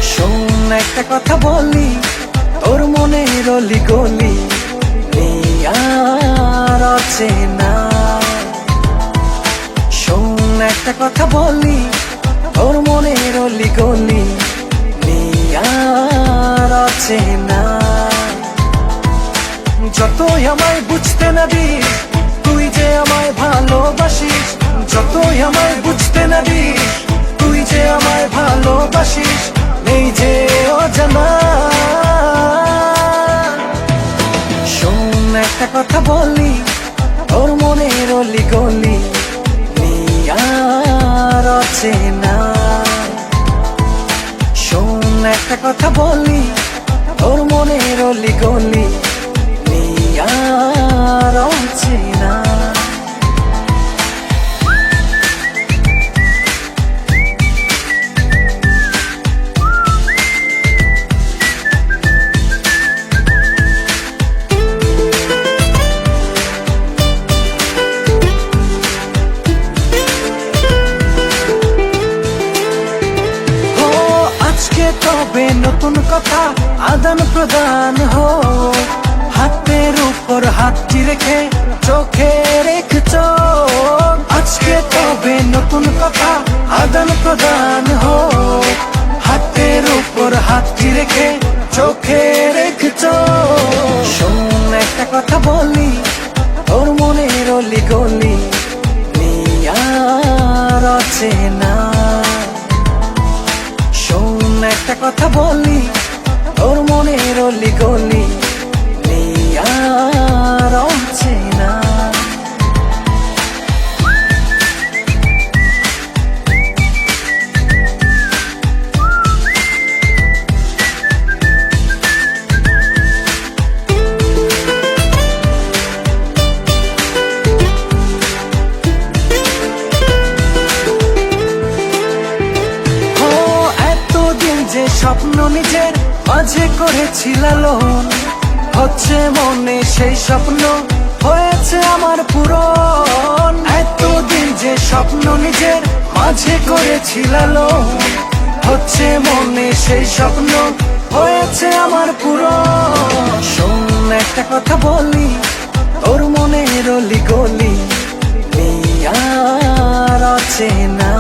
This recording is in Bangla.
শোন একটা কথা বলি, তোর মনের অলি গলি আর অচেনা। শোন একটা কথা বলি, তোর মনের অলি গলি আর অচেনা। যতই আমায় বুঝতে না দিস, তুই যে আমায় ভালোবাসিস। যতই আমায় বুঝতে না দিস, তুই যে আমায় ভালোবাসিস। নেই যে অজানা। শোন একটা কথা বলি, তোর মনের অলি গলি আর অচেনা। শোন একটা কথা বলি, তোর মনের অলি গলি আর অচেনা। তবে নতুন কথা আদান প্রদান হো, হাতের উপর হাতটি রেখে চোখে রেখ চোখ। আজকে তবে নতুন কথা আদান প্রদান হো, হাতের উপর হাতটি রেখে চোখে রেখ চোখ। শোন একটা কথা বলি, তোর মনের অলি গলি আর অচেনা। একটা কথা বলি, তোর মনের অলি গলি আর অচেনা। যে স্বপ্ন নিজের মাঝে করেছি লালন, হচ্ছে মনে সেই স্বপ্ন হয়েছে আমার পূরণ। এতদিন যে স্বপ্ন নিজের মাঝে করেছি লালন, হচ্ছে মনে সেই স্বপ্ন হয়েছে আমার পূরণ। শোন একটা কথা বলি, তোর মনের অলি গলি আর অচেনা।